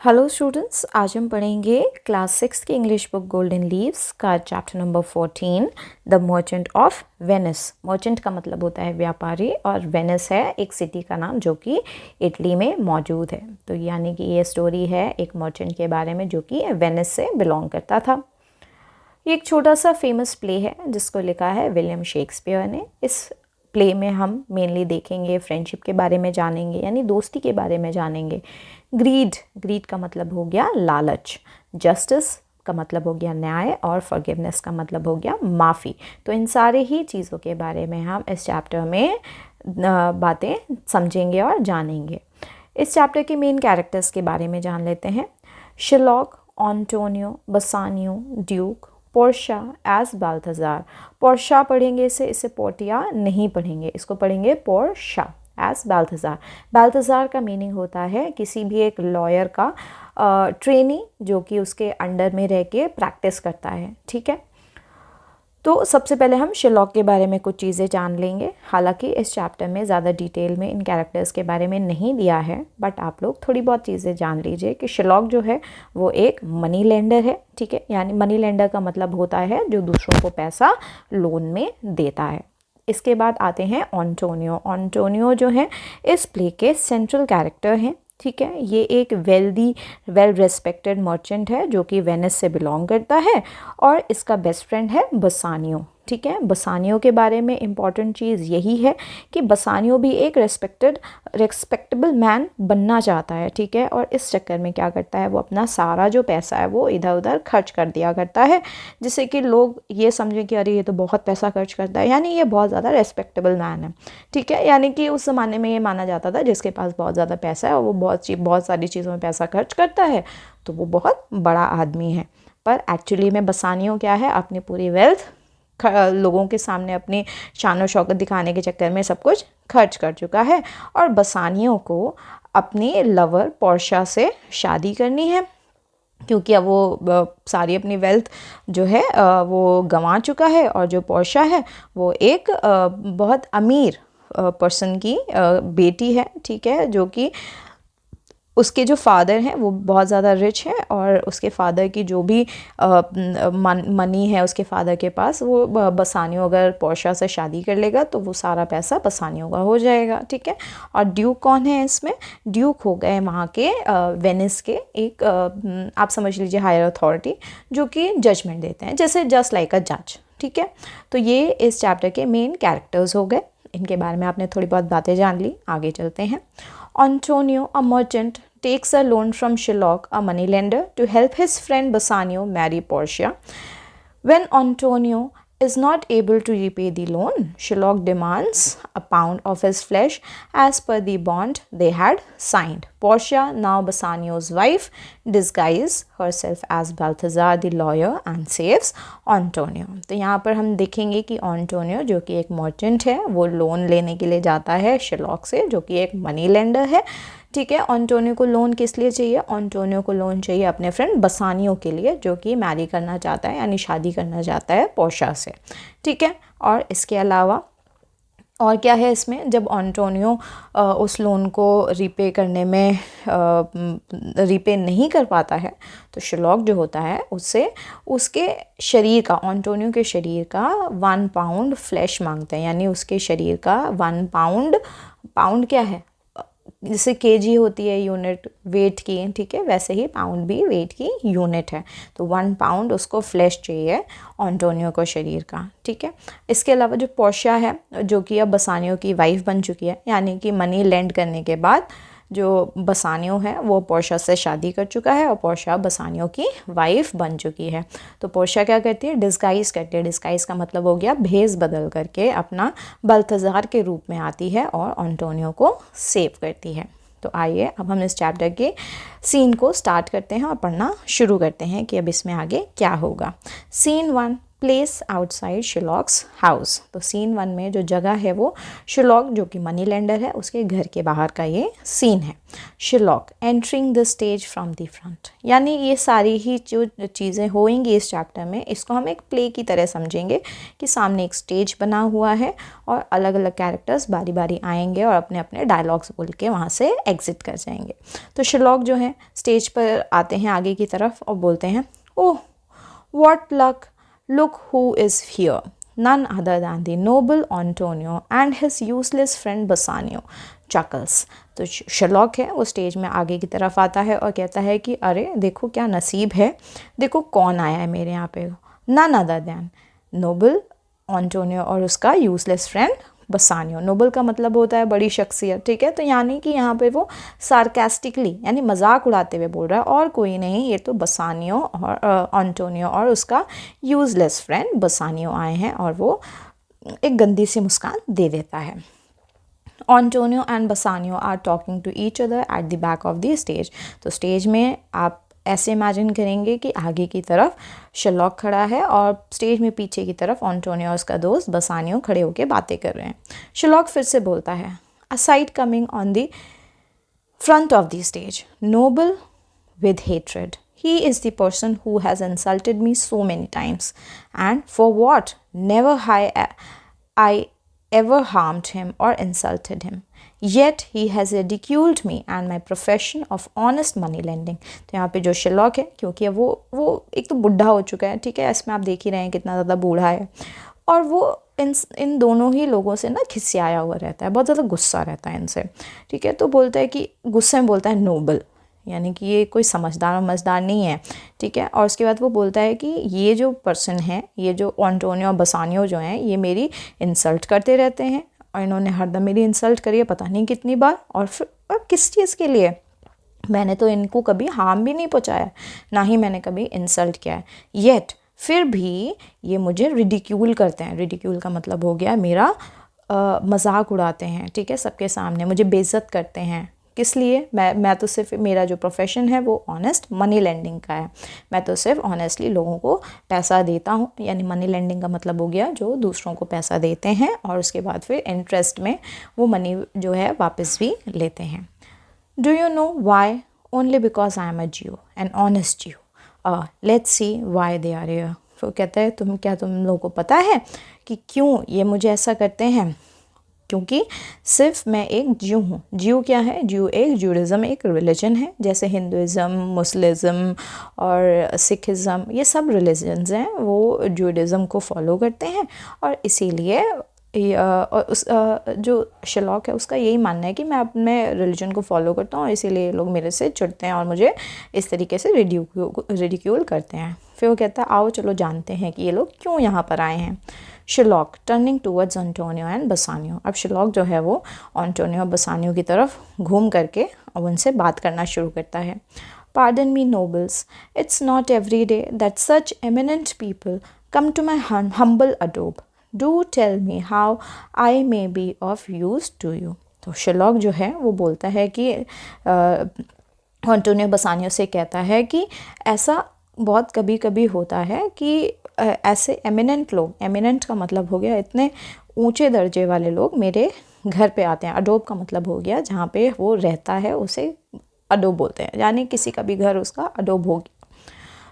Hello students, आज हम पढ़ेंगे क्लास 6 की इंग्लिश बुक गोल्डन लीव्स का chapter number 14 the merchant of Venice. Merchant का मतलब होता है व्यापारी और वेनिस है एक सिटी का नाम जो कि इटली में मौजूद है। तो यानी कि ये स्टोरी है एक मर्चेंट के बारे में जो कि वेनिस से बिलोंग करता था। ये एक छोटा सा फेमस प्ले है जिसको लिखा है विलियम शेक्सपियर ने। इस प्ले में हम मेनली देखेंगे फ्रेंडशिप के बारे में जानेंगे, यानी दोस्ती के बारे में जानेंगे। ग्रीड का मतलब हो गया लालच, जस्टिस का मतलब हो गया न्याय और फॉरगिवनेस का मतलब हो गया माफ़ी। तो इन सारे ही चीज़ों के बारे में हम इस चैप्टर में बातें समझेंगे और जानेंगे। इस चैप्टर के मेन कैरेक्टर्स के बारे में जान लेते हैं। Shylock, Antonio, Bassanio, Duke, Portia as Balthazar. Portia पढ़ेंगे इसे पोर्टिया नहीं पढ़ेंगे, इसको पढ़ेंगे पोर्शिया एज बाल्थाजार। बाल्थाजार का मीनिंग होता है किसी भी एक लॉयर का ट्रेनी जो कि उसके अंडर में रह के प्रैक्टिस करता है। ठीक है, तो सबसे पहले हम शिरलॉक के बारे में कुछ चीज़ें जान लेंगे। हालांकि इस चैप्टर में ज़्यादा डिटेल में इन कैरेक्टर्स के बारे में नहीं दिया है, बट आप लोग थोड़ी बहुत चीज़ें जान लीजिए कि शिरलॉक जो है वो एक मनी लेंडर है। ठीक है, यानी मनी लेंडर का मतलब होता है जो दूसरों को पैसा लोन में देता है। इसके बाद आते हैं एंटोनियो। एंटोनियो जो है इस प्ले के सेंट्रल कैरेक्टर हैं। ठीक है, ये एक वेल रेस्पेक्टेड मर्चेंट है जो कि वेनिस से बिलोंग करता है और इसका बेस्ट फ्रेंड है बसानियो। ठीक है, बसानियो के बारे में इम्पॉर्टेंट चीज़ यही है कि बसानियो भी एक रेस्पेक्टेबल मैन बनना चाहता है। ठीक है, और इस चक्कर में क्या करता है, वो अपना सारा जो पैसा है वो इधर उधर खर्च कर दिया करता है, जिससे कि लोग ये समझें कि अरे ये तो बहुत पैसा खर्च करता है, यानी ये बहुत ज़्यादा रेस्पेक्टेबल मैन है। ठीक है, यानी कि उस ज़माने में ये माना जाता था जिसके पास बहुत ज़्यादा पैसा है और वो बहुत सारी चीज़ों में पैसा खर्च करता है तो वो बहुत बड़ा आदमी है। पर एक्चुअली में बसानियों क्या है, अपनी पूरी वेल्थ लोगों के सामने अपनी शान और शौकत दिखाने के चक्कर में सब कुछ खर्च कर चुका है और बसानियों को अपनी लवर पोर्शिया से शादी करनी है, क्योंकि अब वो सारी अपनी वेल्थ जो है वो गंवा चुका है और जो पोर्शिया है वो एक बहुत अमीर पर्सन की बेटी है। ठीक है, जो कि उसके जो फादर हैं वो बहुत ज़्यादा रिच है और उसके फादर की जो भी मनी है उसके फादर के पास, वो बसानियों अगर पोर्शिया से शादी कर लेगा तो वो सारा पैसा बसानियों का हो जाएगा। ठीक है, और ड्यूक कौन है इसमें, ड्यूक हो गए वहाँ के वेनिस के एक आप समझ लीजिए हायर अथॉरिटी जो कि जजमेंट देते हैं, जैसे जस्ट लाइक अ जज। ठीक है, तो ये इस चैप्टर के मेन कैरेक्टर्स हो गए। इनके बारे में आपने थोड़ी बहुत बातें जान ली। आगे चलते हैं। Antonio, a merchant, takes a loan from Shylock, a moneylender, to help his friend Bassanio marry Portia. When Antonio is not able to repay the loan, Shylock demands a pound of his flesh as per the bond they had signed. Portia, now Bassanio's wife, disguises herself as Balthazar the lawyer and saves Antonio. तो यहाँ पर हम देखेंगे कि Antonio जो कि एक merchant है वो लोन लेने के लिए जाता है Shylock से, जो कि एक मनी लेंडर है। ठीक है, एंटोनियो को लोन किस लिए चाहिए, एंटोनियो को लोन चाहिए अपने फ्रेंड बसानियो के लिए जो कि मैरी करना चाहता है, यानी शादी करना चाहता है पोर्शिया से। ठीक है, और इसके अलावा और क्या है इसमें, जब एंटोनियो उस लोन को रीपे करने में रीपे नहीं कर पाता है तो शिरलॉक जो होता है उससे उसके शरीर का, एंटोनियो के शरीर का 1 पाउंड फ्लैश मांगते हैं, यानी उसके शरीर का 1 पाउंड क्या है, जैसे केजी होती है यूनिट वेट की। ठीक है, वैसे ही पाउंड भी वेट की यूनिट है। तो 1 पाउंड उसको फ्लैश चाहिए एंटोनियो को शरीर का। ठीक है, इसके अलावा जो पोर्शिया है जो कि अब बसानियो की वाइफ बन चुकी है, यानी कि मनी लेंड करने के बाद जो बसानियो है वो पोर्शिया से शादी कर चुका है और पोर्शिया बसानियो की वाइफ बन चुकी है। तो पोर्शिया क्या करती है, डिस्गाइज करती है। डिस्गाइज का मतलब हो गया भेस बदल करके अपना बल्थाजार के रूप में आती है और एंटोनियो को सेव करती है। तो आइए अब हम इस चैप्टर के सीन को स्टार्ट करते हैं और पढ़ना शुरू करते हैं कि अब इसमें आगे क्या होगा। Scene 1, place outside Shylock's house. तो सीन 1 में जो जगह है वो शिरलॉक जो कि मनी लेंडर है उसके घर के बाहर का ये सीन है। Shylock entering the stage from the front, यानी ये सारी ही जो चीज़ें होंगी इस चैप्टर में, इसको हम एक प्ले की तरह समझेंगे कि सामने एक स्टेज बना हुआ है और अलग अलग कैरेक्टर्स बारी बारी आएंगे और अपने अपने डायलॉग्स बोल के वहाँ से एग्जिट कर जाएंगे। तो शिरलॉक जो है स्टेज पर आते हैं आगे की तरफ और बोलते हैं, oh what luck, look who is here, none other than the noble Antonio and his useless friend Bassanio chuckles। तो शर्लॉक है वो स्टेज में आगे की तरफ आता है और कहता है कि अरे देखो क्या नसीब है, देखो कौन आया है मेरे यहाँ पे, none other than noble Antonio और उसका यूजलेस फ्रेंड बसानियो। नोबल का मतलब होता है बड़ी शख्सियत, ठीक है, तो यानी कि यहाँ पे वो सार्कास्टिकली यानी मजाक उड़ाते हुए बोल रहा है, और कोई नहीं, ये तो बसानियो और एंटोनियो और उसका यूजलेस फ्रेंड बसानियो आए हैं, और वो एक गंदी सी मुस्कान दे देता है। Antonio and Bassanio are talking to each other at the back of the stage. तो स्टेज में आप ऐसे इमेजिन करेंगे कि आगे की तरफ शर्लॉक खड़ा है और स्टेज में पीछे की तरफ एंटोनियो और उसका दोस्त बसानियो खड़े होकर बातें कर रहे हैं। शर्लॉक फिर से बोलता है, aside coming on the front of the stage, noble with hatred, he is the person who has insulted me so many times, and for what? Never I ever harmed him or insulted him, yet he has ridiculed me and my profession of honest money lending। तो यहाँ पे जो Sherlock है, क्योंकि वो एक तो बुढ़ा हो चुका है, ठीक है, इसमें आप देख ही रहे हैं कितना ज़्यादा बूढ़ा है, और वो इन दोनों ही लोगों से ना खिसियाया हुआ रहता है, बहुत ज़्यादा गुस्सा रहता है इनसे, ठीक है। तो बोलता है कि गुस्से में बोलता है नोबल, यानी कि ये कोई समझदार नहीं है, ठीक है। और उसके बाद वो बोलता है कि ये जो पर्सन है, ये जो एंटोनियो और बसानियो जो हैं, ये मेरी इंसल्ट करते रहते हैं, और इन्होंने हरदम मेरी इंसल्ट करी है पता नहीं कितनी बार, और फिर और किस चीज़ के लिए, मैंने तो इनको कभी हार्म भी नहीं पहुंचाया, ना ही मैंने कभी इंसल्ट किया है, येट फिर भी ये मुझे रिडिक्यूल करते हैं। रिडिक्यूल का मतलब हो गया मेरा मजाक उड़ाते हैं, ठीक है, सबके सामने मुझे बेइज्जत करते हैं। किस लिए? मैं तो सिर्फ, मेरा जो प्रोफेशन है वो ऑनेस्ट मनी लेंडिंग का है, मैं तो सिर्फ ऑनेस्टली लोगों को पैसा देता हूँ, यानी मनी लेंडिंग का मतलब हो गया जो दूसरों को पैसा देते हैं और उसके बाद फिर इंटरेस्ट में वो मनी जो है वापस भी लेते हैं। Do you know why? Only because I am a Jew, an honest Jew। Let's see why they are here. तो कहता है तुम लोगों को पता है कि क्यों ये मुझे ऐसा करते हैं? क्योंकि सिर्फ मैं एक ज्यू हूँ। ज्यू क्या है? ज्यू एक जूडिज़म एक रिलीजन है, जैसे हिंदुज़म, मुस्लिम और सिखिज़म, ये सब रिलीजन्स हैं, वो जूडिज़म को फॉलो करते हैं, और इसीलिए उस जो शर्लॉक है उसका यही मानना है कि मैं अपने रिलीजन को फॉलो करता हूँ, इसीलिए लोग मेरे से चिढ़ते हैं और मुझे इस तरीके से रिडिक्यूल करते हैं। फिर वो कहता है आओ चलो जानते हैं कि ये लोग क्यों यहाँ पर आए हैं। Shylock turning towards Antonio and Bassanio. अब शर्लॉक जो है वो एंटोनियो और बसानियो की तरफ घूम करके अब उनसे बात करना शुरू करता है। Pardon me, nobles, it's not every day that such eminent people come to my humble abode. Do tell me how I may be of use to you। तो शर्लॉक जो है वो बोलता है कि एंटोनियो बसानियो से कहता है कि ऐसा बहुत कभी कभी होता है कि ऐसे एमिनेंट लोग, एमिनेंट का मतलब हो गया इतने ऊंचे दर्जे वाले लोग मेरे घर पे आते हैं। अडोब का मतलब हो गया जहाँ पे वो रहता है उसे अडोब बोलते हैं, यानी किसी का भी घर उसका अडोब हो गया।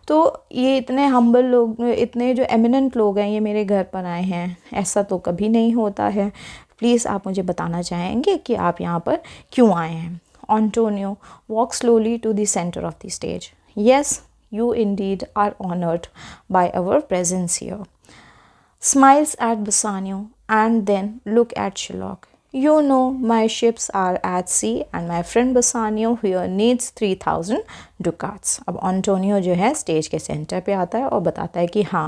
तो ये इतने हम्बल लोग, इतने जो एमिनेंट लोग हैं, ये मेरे घर पर आए हैं, ऐसा तो कभी नहीं होता है। प्लीज़ आप मुझे बताना चाहेंगे कि आप यहाँ पर क्यों आए हैं। Antonio walk slowly to the centre of the stage. Yes, you indeed are honored by our presence here। Smiles at Bassanio and then look at Sherlock। You know my ships are at sea and my friend Bassanio here needs 3000 ducats। अब Antonio जो है stage के centre पे आता है और बताता है कि हाँ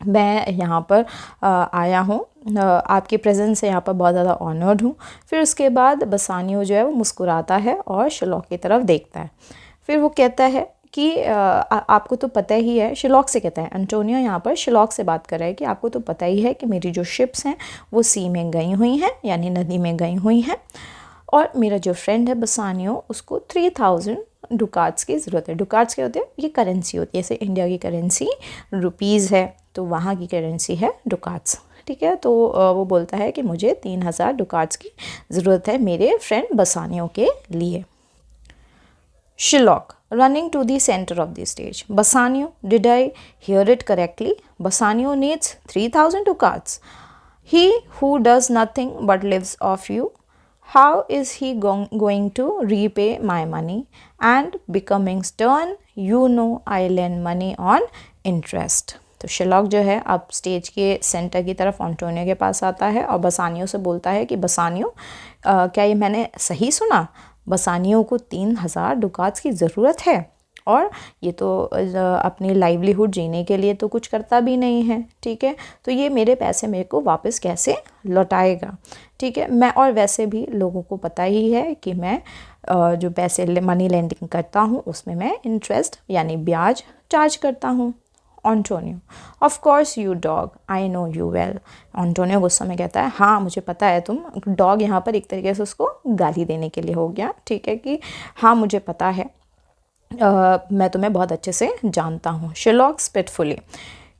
मैं यहाँ पर आया हूँ, आपकी प्रेजेंस से यहाँ पर बहुत ज़्यादा ऑनर्ड हूँ। फिर उसके बाद बसानियो जो है वो मुस्कुराता है और शर्लॉक की तरफ देखता है। फिर वो कहता है कि आपको तो पता ही है, शर्लॉक से कहता है, एंटोनियो यहाँ पर शर्लॉक से बात कर रहा है कि आपको तो पता ही है कि मेरी जो शिप्स हैं वो सी में गई हुई हैं, यानी नदी में गई हुई हैं, और मेरा जो फ्रेंड है बसानियो उसको 3000 डुकाट्स की ज़रूरत है। डुकाट्स क्या होते हैं? ये करेंसी होती है, जैसे इंडिया की करेंसी रुपीज़ है तो वहाँ की करेंसी है डुकाट्स, ठीक है। तो वो बोलता है कि मुझे 3000 डुकाट्स की ज़रूरत है मेरे फ्रेंड बसानियो के लिए। Sherlock running to the center of the stage। Bassanio, did I hear it correctly? Bassanio needs 3000 ducats। He who does nothing but lives off you, How is he going to repay my money? And becoming stern, you know I lend money on interest. तो Shylock जो है अब stage के centre की तरफ Antonio के पास आता है और बसानियो से बोलता है कि बसानियो, क्या ये मैंने सही सुना? बसानियो को 3,000 दुकात की ज़रूरत है और ये तो अपनी लाइवलीहुड जीने के लिए तो कुछ करता भी नहीं है, ठीक है, तो ये मेरे पैसे मेरे को वापस कैसे लौटाएगा, ठीक है। मैं और वैसे भी लोगों को पता ही है कि मैं जो पैसे मनी लेंडिंग करता हूँ उसमें मैं इंटरेस्ट यानी ब्याज चार्ज करता हूँ। Antonio, of course you dog, I know you well. Antonio गुस्सा में कहता है, हाँ मुझे पता है तुम डॉग, यहाँ पर एक तरीके से उसको गाली देने के लिए हो गया, ठीक है, कि हाँ मुझे पता है, मैं तुम्हें बहुत अच्छे से जानता हूँ। Shylock spitefully,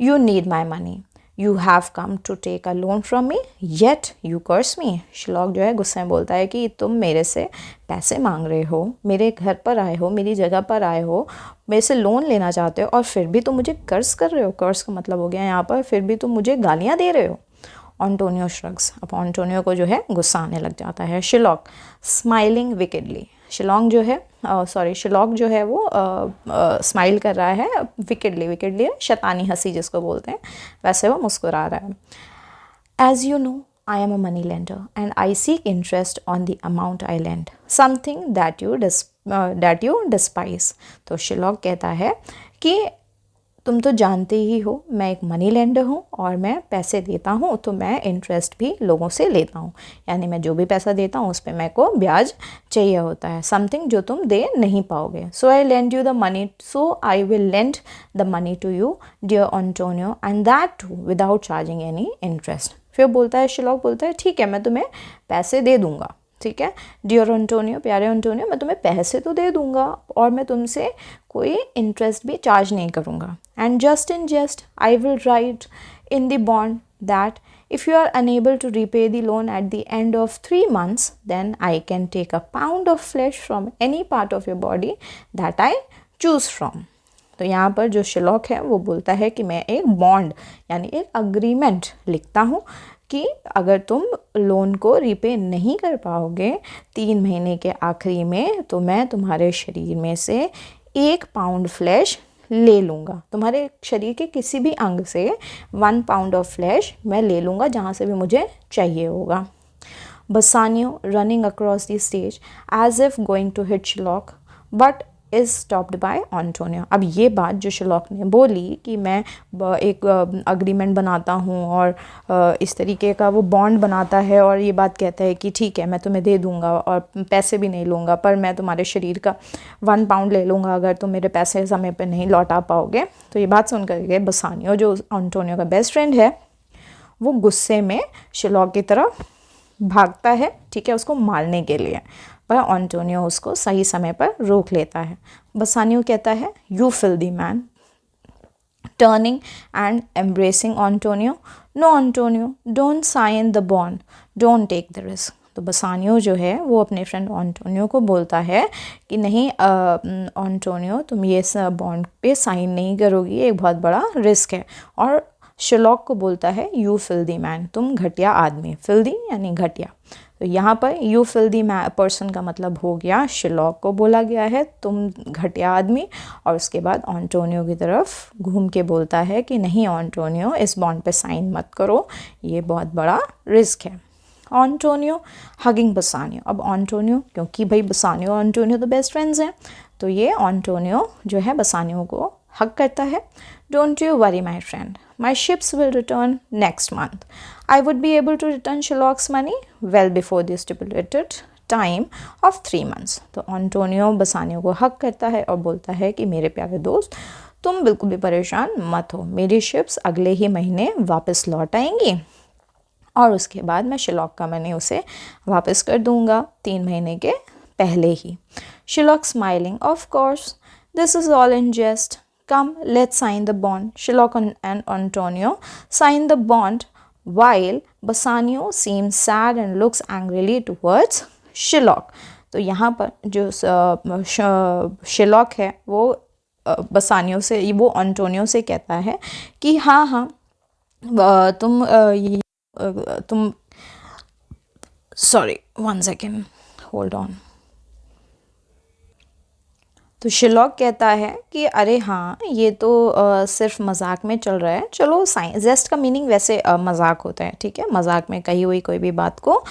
you need my money, you have come to take a loan from me yet you curse me. Shylock जो है गुस्से में बोलता है कि तुम मेरे से पैसे मांग रहे हो, मेरे घर पर आए हो, मेरी जगह पर आए हो, मेरे से लोन लेना चाहते हो और फिर भी तुम मुझे कर्ज कर रहे हो। कर्ज का मतलब हो गया यहाँ पर फिर भी तुम मुझे गालियाँ दे रहे हो। एंटोनियो श्रग्स, अब एंटोनियो को जो है गुस्सा आने लग जाता है। शिलॉक स्माइलिंग विकेडली, शिलॉन्ग जो है शिलॉक जो है वो स्माइल कर रहा है विकेडली, विकेडली शैतानी हंसी जिसको बोलते हैं, वैसे वो मुस्कुरा रहा है। As you know I am a money lender and I seek interest on the amount I lend, something that you despise. तो शिलॉक कहता है कि तुम तो जानते ही हो मैं एक मनी लेंडर हूँ और मैं पैसे देता हूँ तो मैं इंटरेस्ट भी लोगों से लेता हूँ, यानी मैं जो भी पैसा देता हूँ उस पर मेरे को ब्याज चाहिए होता है, समथिंग जो तुम दे नहीं पाओगे। So I lend you the money, so I will lend the money to you dear Antonio and that too without charging any interest. फिर बोलता है शिलॉक, बोलता है ठीक है मैं तुम्हें पैसे दे दूँगा, ठीक है डियर एंटोनियो, प्यारे एंटोनियो, मैं तुम्हें पैसे तो दे दूंगा और मैं तुमसे कोई इंटरेस्ट भी चार्ज नहीं करूँगा। And just in just I will write in the bond that if you are unable to repay the loan at the end of 3 months then I can take a pound of flesh from any part of your body that I choose from। तो यहाँ पर जो shellac है वो बोलता है कि मैं एक बॉन्ड यानी एक अग्रीमेंट लिखता हूँ कि अगर तुम लोन को रीपे नहीं कर पाओगे 3 महीने के आखिरी में तो मैं तुम्हारे शरीर में से 1 पाउंड फ्लैश ले लूँगा, तुम्हारे शरीर के किसी भी अंग से 1 पाउंड ऑफ फ्लैश मैं ले लूँगा जहाँ से भी मुझे चाहिए होगा। Bassanio running across the stage as if going to hit Shylock but is stopped by Antonio. अब ये बात जो शिलॉक ने बोली कि मैं एक अग्रीमेंट बनाता हूँ और इस तरीके का वो बॉन्ड बनाता है और ये बात कहता है कि ठीक है मैं तुम्हें दे दूँगा और पैसे भी नहीं लूँगा पर मैं तुम्हारे शरीर का 1 पाउंड ले लूँगा अगर तुम मेरे पैसे समय पर नहीं लौटा पाओगे। तो ये बात सुन करके बसानियो जो एंटोनियो का बेस्ट फ्रेंड है वो गुस्से में शिलॉक की तरफ भागता है, ठीक है, उसको मारने के लिए, पर एंटोनियो उसको सही समय पर रोक लेता है। बसानियो कहता है you filthy man, turning and embracing Antonio, no Antonio don't sign the bond, don't take the risk. तो बसानियो जो है वो अपने फ्रेंड एंटोनियो को बोलता है कि नहीं एंटोनियो तुम ये बॉन्ड पे साइन नहीं करोगी, ये एक बहुत बड़ा रिस्क है। और शिलॉक को बोलता है यू फिल्दी मैन, तुम घटिया आदमी, फिल्दी यानी घटिया। तो यहाँ पर यू फिल्दी पर्सन का मतलब हो गया शिलॉक को बोला गया है तुम घटिया आदमी, और उसके बाद एंटोनियो की तरफ घूम के बोलता है कि नहीं एंटोनियो इस बॉन्ड पे साइन मत करो, ये बहुत बड़ा रिस्क है। एंटोनियो हगिंग बसानियो, अब एंटोनियो क्योंकि भाई बसानियो और एंटोनियो तो बेस्ट फ्रेंड्स हैं तो ये एंटोनियो जो है बसानियो को हग करता है। Don't you worry my friend, my ships will return next month. I would be able to return Sherlock's money well before the stipulated time of 3 months. तो एंटोनियो बसानियो को हक करता है और बोलता है कि मेरे प्यारे दोस्त तुम बिल्कुल भी परेशान मत हो, मेरी शिप्स अगले ही महीने वापस लौट आएंगी और उसके बाद मैं शिलॉक का मनी उसे वापस कर दूंगा 3 महीने के पहले ही। Shylock smiling, of course this is all in jest, come let's sign the bond। Sherlock and Antonio sign the bond while Bassanio seems sad and looks angrily towards Sherlock। तो यहाँ पर जो Sherlock है वो बसानियो से वो एंटोनियो से कहता है कि हाँ तुम सॉरी, 1 सेकेंड, होल्ड ऑन। तो शिलॉक कहता है कि अरे हाँ, ये तो सिर्फ मजाक में चल रहा है, चलो साइन। जेस्ट का मीनिंग वैसे मजाक होता है, ठीक है, मजाक में कही हुई कोई भी बात को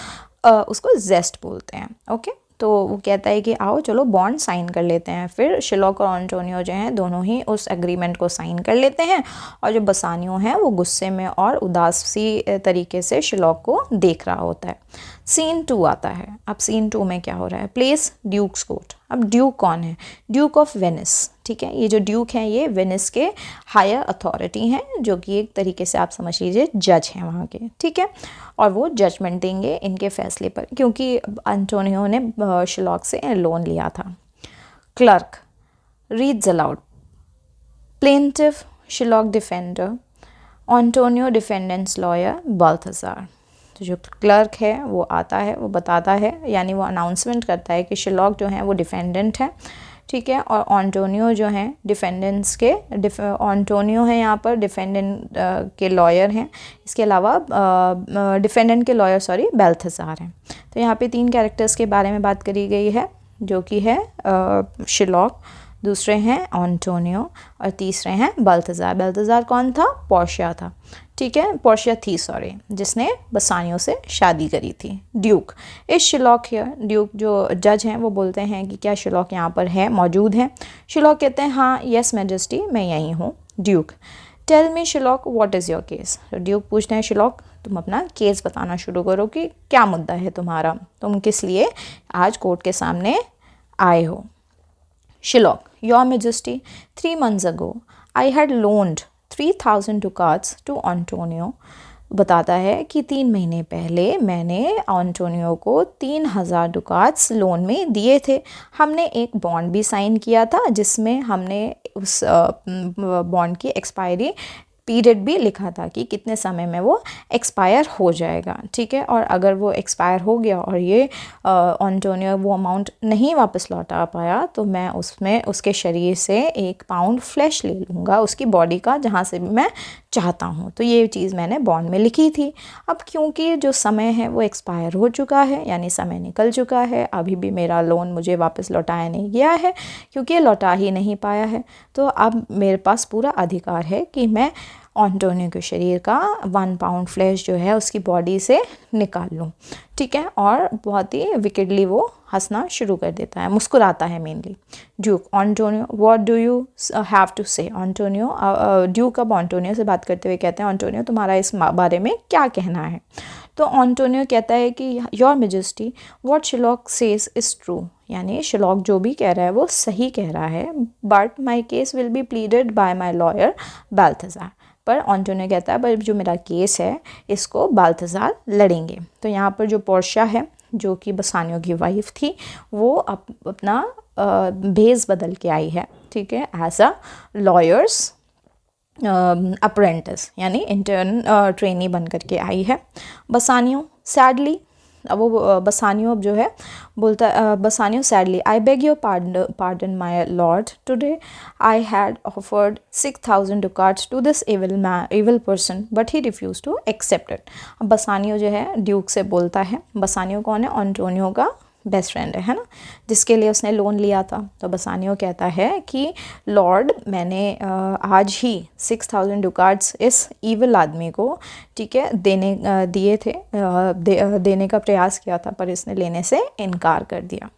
उसको जेस्ट बोलते हैं। ओके, तो वो कहता है कि आओ चलो बॉन्ड साइन कर लेते हैं। फिर शिलॉक और एंटोनियो जो हैं दोनों ही उस एग्रीमेंट को साइन कर लेते हैं, और जो बसानियो हैं वो गुस्से में और उदासी तरीके से शिलॉक को देख रहा होता है। सीन 2 आता है। अब सीन 2 में क्या हो रहा है? Place duke's court. अब ड्यूक कौन है? ड्यूक ऑफ वेनिस, ठीक है। ये जो ड्यूक हैं ये वेनिस के हायर अथॉरिटी हैं, जो कि एक तरीके से आप समझ लीजिए जज हैं वहाँ के, ठीक है। और वो जजमेंट देंगे इनके फैसले पर, क्योंकि एंटोनियो ने शिलॉक से लोन लिया था। Clerk reads aloud. Plaintiff Shylock defender, Antonio defendant's lawyer Balthazar. तो जो क्लर्क है वो आता है, वो बताता है, यानी वो अनाउंसमेंट करता है कि शिलॉक जो है वो डिफेंडेंट है, ठीक है। और एंटोनियो जो हैं डिफेंडेंट्स के एंटोनियो है यहाँ पर डिफेंडेंट के लॉयर हैं। इसके अलावा डिफेंडेंट के लॉयर बाल्थाजार हैं। तो यहाँ पे 3 कैरेक्टर्स के बारे में बात करी गई है, जो कि है शिलॉक, दूसरे हैं एंटोनियो, और तीसरे हैं बाल्थाजार। बाल्थाजार कौन था? पोर्शिया था, ठीक है, पोर्शिया थी सॉरी, जिसने बसानियों से शादी करी थी। ड्यूक इस शिलॉक हियर। ड्यूक जो जज हैं वो बोलते हैं कि क्या शिलॉक यहाँ पर है, मौजूद है? शिलॉक कहते हैं हाँ, यस मैजेस्टी, मैं यहीं हूँ। Duke tell me Shylock what is your case. तो ड्यूक पूछते हैं शिलॉक तुम अपना केस बताना शुरू करो कि क्या मुद्दा है तुम्हारा, तुम किस लिए आज कोर्ट के सामने आए हो। Shylock your majesty 3 months ago I had loaned 3000 ducats to Antonio. बताता है कि 3 महीने पहले मैंने एंटोनियो को 3000 डुकाट्स लोन में दिए थे। हमने एक बॉन्ड भी साइन किया था, जिसमें हमने उस बॉन्ड की एक्सपायरी पीरियड भी लिखा था कि कितने समय में वो एक्सपायर हो जाएगा, ठीक है। और अगर वो एक्सपायर हो गया और ये एंटोनियो वो अमाउंट नहीं वापस लौटा पाया, तो मैं उसमें उसके शरीर से 1 पाउंड फ्लैश ले लूँगा, उसकी बॉडी का, जहाँ से भी मैं चाहता हूँ। तो ये चीज़ मैंने बॉन्ड में लिखी थी। अब क्योंकि जो समय है वो एक्सपायर हो चुका है, यानी समय निकल चुका है, अभी भी मेरा लोन मुझे वापस लौटाया नहीं गया है, क्योंकि ये लौटा ही नहीं पाया है, तो अब मेरे पास पूरा अधिकार है कि मैं एंटोनियो के शरीर का 1 पाउंड फ्लैश जो है उसकी बॉडी से निकाल लूँ, ठीक है। और बहुत ही विकेडली वो हंसना शुरू कर देता है, मुस्कुराता है meanly. Duke Antonio what do you have to say. Antonio duke अब एंटोनियो से बात करते हुए कहते हैं एंटोनियो तुम्हारा इस बारे में क्या कहना है। तो एंटोनियो कहता है कि your majesty what Shylock says is true, यानी शिलॉक जो भी कह रहा है वो सही कह रहा है, but my case will be pleaded by my lawyer Balthazar. पर एंटोनियो कहता है पर जो मेरा केस है इसको बाल्थाजार लड़ेंगे। तो यहाँ पर जो पोर्शिया है, जो कि बसानियो की वाइफ थी, वो अपना भेस बदल के आई है, ठीक है, एज अ लॉयर्स अप्रेंटिस, यानी इंटर्न ट्रेनी बन करके आई है। बसानियो सैडली, अब वो बसानियो अब जो है बोलता Bassanio sadly I beg your pardon my lord, today I had offered 6000 ducats to this evil person but he refuse to accept it. अब बसानियो जो है ड्यूक से बोलता है, बसानियो कौन है? एंटोनियो का बेस्ट फ्रेंड है ना, जिसके लिए उसने लोन लिया था। तो बसानियो कहता है कि लॉर्ड मैंने आज ही 6000 ducats इस ईविल आदमी को, ठीक है, दिए थे, देने का प्रयास किया था, पर इसने लेने से इनकार कर दिया।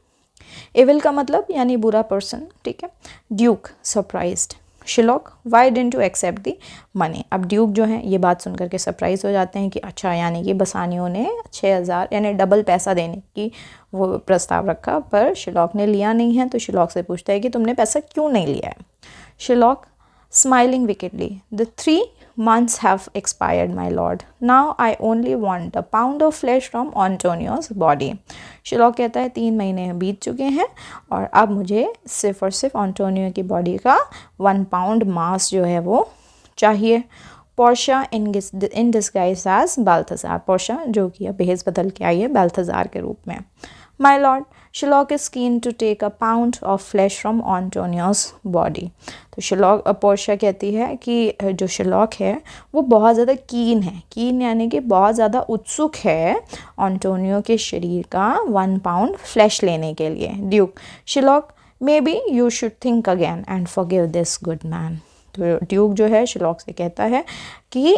एविल का मतलब यानी बुरा पर्सन, ठीक है। Duke surprised Shylock why didn't you accept the money. अब ड्यूक जो है ये बात सुन करके सरप्राइज हो जाते हैं कि अच्छा, यानी कि बसानियों ने 6000 यानी डबल पैसा देने की वो प्रस्ताव रखा, पर शिलॉक ने लिया नहीं है। तो शिलॉक से पूछता है कि तुमने पैसा क्यों नहीं लिया है। Shellac smiling विकेडली the 3 months have expired my lord, now I only want a pound of flesh from Antonio's body। Shellac कहता है 3 महीने बीत चुके हैं और अब मुझे सिर्फ और सिर्फ एंटोनियो की बॉडी का 1 पाउंड मांस जो है वो चाहिए। Portia in disguise as Balthazar, Portia जो कि अब भेस बदल के आई है बाल्थाजार के रूप में। My lord Shylock is keen to take a pound of flesh from Antonio's body. तो शिलॉक पोर्शिया कहती है कि जो शिलॉक है वो बहुत ज़्यादा कीन है, कीन यानी कि बहुत ज़्यादा उत्सुक है एंटोनियो के शरीर का 1 पाउंड फ्लैश लेने के लिए। Duke, Shylock maybe you should think again and forgive this good man. तो ड्यूक जो है शिलॉक से कहता है कि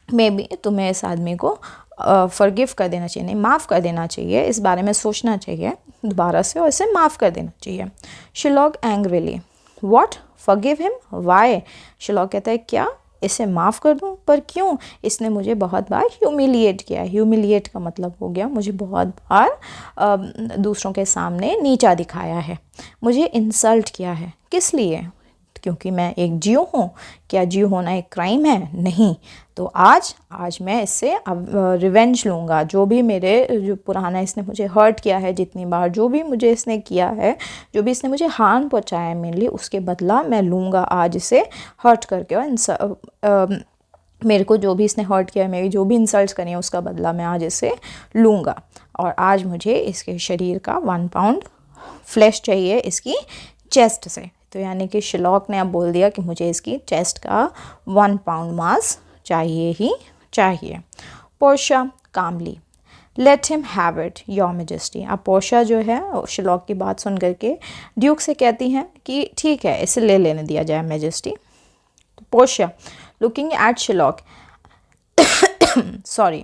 मे बी तुम्हें इस आदमी को फॉरगिव कर देना चाहिए, नहीं माफ़ कर देना चाहिए, इस बारे में सोचना चाहिए दोबारा से और इसे माफ़ कर देना चाहिए। Shylock angrily, what, forgive him, why. Shylock कहता है क्या इसे माफ़ कर दूं, पर क्यों, इसने मुझे बहुत बार ह्यूमिलिएट किया। ह्यूमिलिएट का मतलब हो गया मुझे बहुत बार दूसरों के सामने नीचा दिखाया है, मुझे इंसल्ट किया है। किस लिए, क्योंकि मैं एक जीव हूँ। क्या जीव होना एक क्राइम है, नहीं। तो आज मैं इससे अब रिवेंज लूँगा, जो भी मेरे जो पुराना इसने मुझे हर्ट किया है, जितनी बार जो भी मुझे इसने किया है, जो भी इसने मुझे हार्म पहुँचाया है मेनली, उसके बदला मैं लूँगा आज इसे हर्ट करके। और मेरे को जो भी इसने हर्ट किया है, मेरी जो भी इंसल्ट्स करी हैं, उसका बदला मैं आज इसे लूँगा। और आज मुझे इसके शरीर का 1 पाउंड फ्लैश चाहिए इसकी चेस्ट से। तो यानी कि शिलॉक ने अब बोल दिया कि मुझे इसकी चेस्ट का 1 पाउंड मांस चाहिए ही चाहिए। Portia calmly, let him have it your majesty. अब पोर्शिया जो है शिलॉक की बात सुन करके ड्यूक से कहती हैं कि ठीक है, इसे ले लेने दिया जाए मेजेस्टी। तो Portia looking at Shylock, sorry,